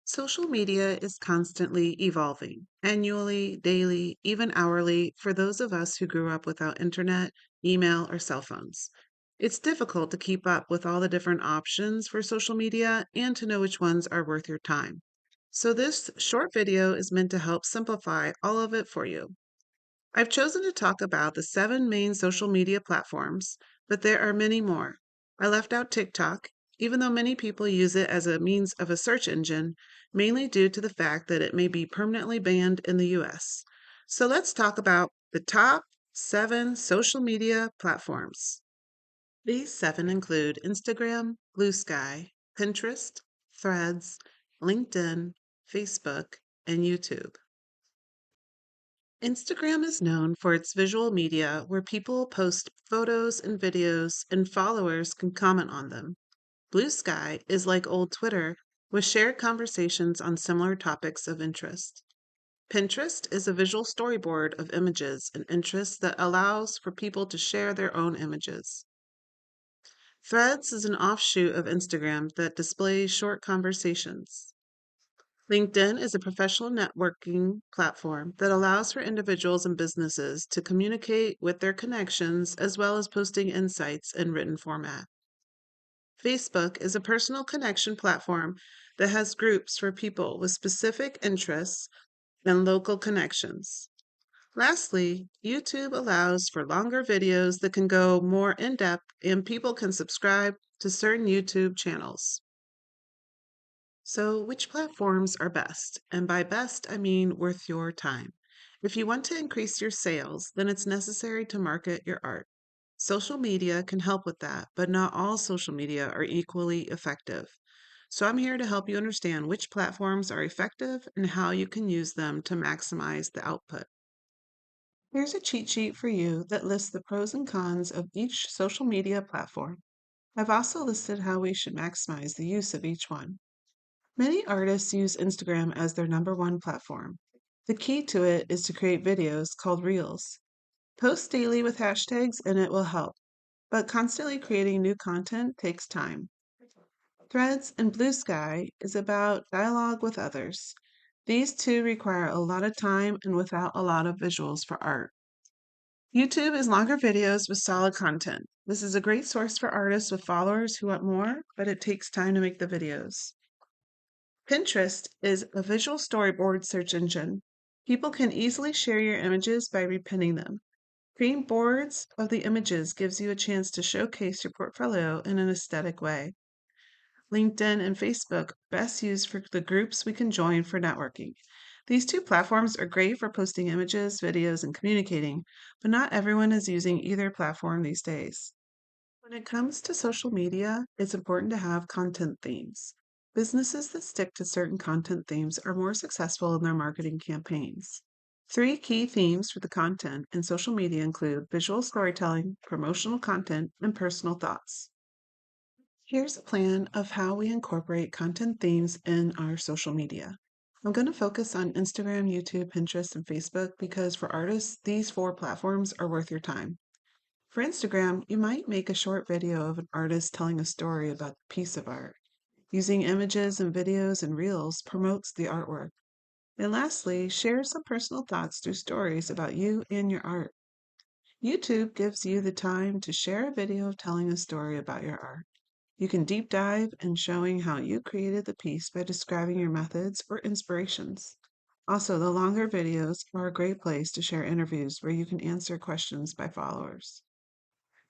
Social media is constantly evolving, annually, daily, even hourly, for those of us who grew up without internet, email, or cell phones. It's difficult to keep up with all the different options for social media and to know which ones are worth your time. So, this short video is meant to help simplify all of it for you. I've chosen to talk about the seven main social media platforms, but there are many more. I left out TikTok, even though many people use it as a means of a search engine, mainly due to the fact that it may be permanently banned in the US. So let's talk about the top seven social media platforms. These seven include Instagram, Blue Sky, Pinterest, Threads, LinkedIn, Facebook, and YouTube. Instagram is known for its visual media where people post photos and videos and followers can comment on them. Blue Sky is like old Twitter with shared conversations on similar topics of interest. Pinterest is a visual storyboard of images and interests that allows for people to share their own images. Threads is an offshoot of Instagram that displays short conversations. LinkedIn is a professional networking platform that allows for individuals and businesses to communicate with their connections as well as posting insights in written format. Facebook is a personal connection platform that has groups for people with specific interests and local connections. Lastly, YouTube allows for longer videos that can go more in depth and people can subscribe to certain YouTube channels. So, which platforms are best? And by best, I mean worth your time. If you want to increase your sales, then it's necessary to market your art. Social media can help with that, but not all social media are equally effective. So, I'm here to help you understand which platforms are effective and how you can use them to maximize the output. Here's a cheat sheet for you that lists the pros and cons of each social media platform. I've also listed how we should maximize the use of each one. Many artists use Instagram as their number one platform. The key to it is to create videos called Reels. Post daily with hashtags and it will help, but constantly creating new content takes time. Threads and Blue Sky is about dialogue with others. These two require a lot of time and without a lot of visuals for art. YouTube is longer videos with solid content. This is a great source for artists with followers who want more, but it takes time to make the videos. Pinterest is a visual storyboard search engine. People can easily share your images by repinning them. Creating boards of the images gives you a chance to showcase your portfolio in an aesthetic way. LinkedIn and Facebook are best used for the groups we can join for networking. These two platforms are great for posting images, videos, and communicating, but not everyone is using either platform these days. When it comes to social media, it's important to have content themes. Businesses that stick to certain content themes are more successful in their marketing campaigns. Three key themes for the content in social media include visual storytelling, promotional content, and personal thoughts. Here's a plan of how we incorporate content themes in our social media. I'm going to focus on Instagram, YouTube, Pinterest, and Facebook because for artists, these four platforms are worth your time. For Instagram, you might make a short video of an artist telling a story about a piece of art. Using images and videos and reels promotes the artwork. And lastly, share some personal thoughts through stories about you and your art. YouTube gives you the time to share a video telling a story about your art. You can deep dive in showing how you created the piece by describing your methods or inspirations. Also, the longer videos are a great place to share interviews where you can answer questions by followers.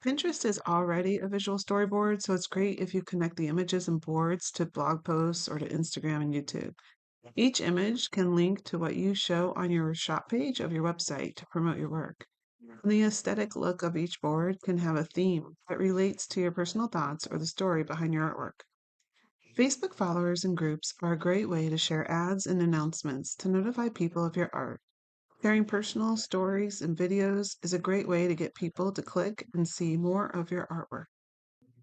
Pinterest is already a visual storyboard, so it's great if you connect the images and boards to blog posts or to Instagram and YouTube. Each image can link to what you show on your shop page of your website to promote your work. And the aesthetic look of each board can have a theme that relates to your personal thoughts or the story behind your artwork. Facebook followers and groups are a great way to share ads and announcements to notify people of your art. Sharing personal stories and videos is a great way to get people to click and see more of your artwork.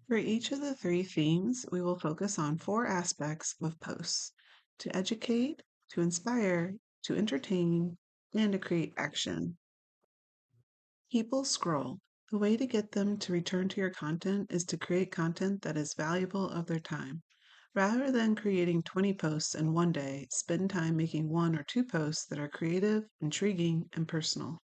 For each of the three themes, we will focus on four aspects of posts: to educate, to inspire, to entertain, and to create action. People scroll. The way to get them to return to your content is to create content that is valuable of their time. Rather than creating 20 posts in one day, spend time making one or two posts that are creative, intriguing, and personal.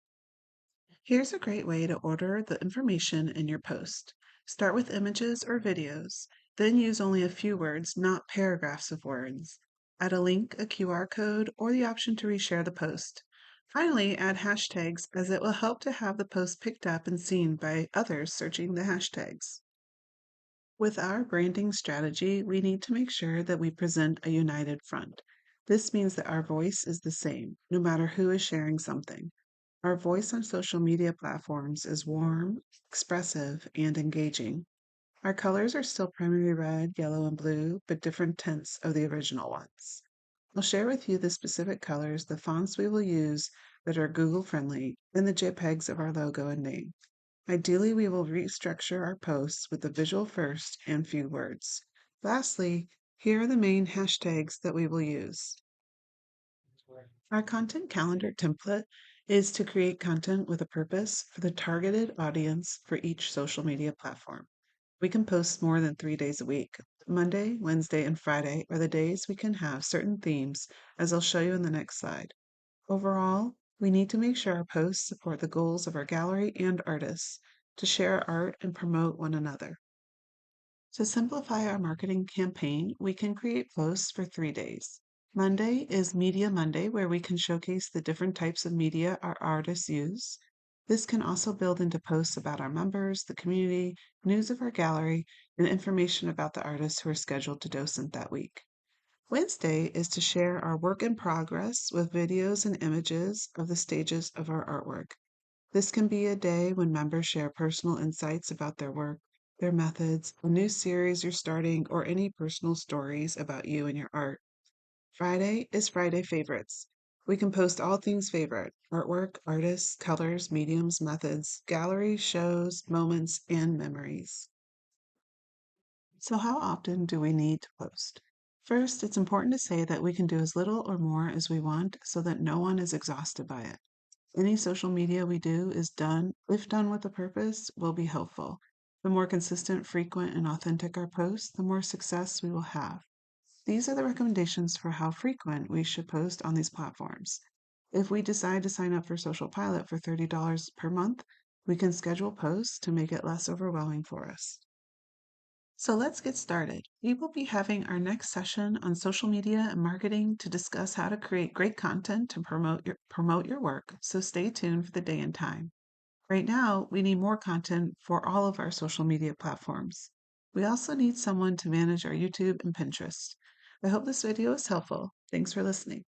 Here's a great way to order the information in your post. Start with images or videos, then use only a few words, not paragraphs of words. Add a link, a QR code, or the option to reshare the post. Finally, add hashtags as it will help to have the post picked up and seen by others searching the hashtags. With our branding strategy, we need to make sure that we present a united front. This means that our voice is the same, no matter who is sharing something. Our voice on social media platforms is warm, expressive, and engaging. Our colors are still primary red, yellow, and blue, but different tints of the original ones. I'll share with you the specific colors, the fonts we will use that are Google friendly, and the JPEGs of our logo and name. Ideally, we will restructure our posts with the visual first and few words. Lastly, here are the main hashtags that we will use. Our content calendar template is to create content with a purpose for the targeted audience for each social media platform. We can post more than 3 days a week. Monday, Wednesday, and Friday are the days we can have certain themes, as I'll show you in the next slide. Overall, we need to make sure our posts support the goals of our gallery and artists to share art and promote one another. To simplify our marketing campaign, we can create posts for 3 days. Monday is Media Monday, where we can showcase the different types of media our artists use. This can also build into posts about our members, the community, news of our gallery, and information about the artists who are scheduled to docent that week. Wednesday is to share our work in progress with videos and images of the stages of our artwork. This can be a day when members share personal insights about their work, their methods, a new series you're starting, or any personal stories about you and your art. Friday is Friday favorites. We can post all things favorite artwork, artists, colors, mediums, methods, galleries, shows, moments, and memories. So, how often do we need to post? First, it's important to say that we can do as little or more as we want so that no one is exhausted by it. Any social media we do is done, if done with a purpose, will be helpful. The more consistent, frequent, and authentic our posts, the more success we will have. These are the recommendations for how frequent we should post on these platforms. If we decide to sign up for Social Pilot for $30 per month, we can schedule posts to make it less overwhelming for us. So let's get started. We will be having our next session on social media and marketing to discuss how to create great content to promote your work. So stay tuned for the day and time. Right now, we need more content for all of our social media platforms. We also need someone to manage our YouTube and Pinterest. I hope this video is helpful. Thanks for listening.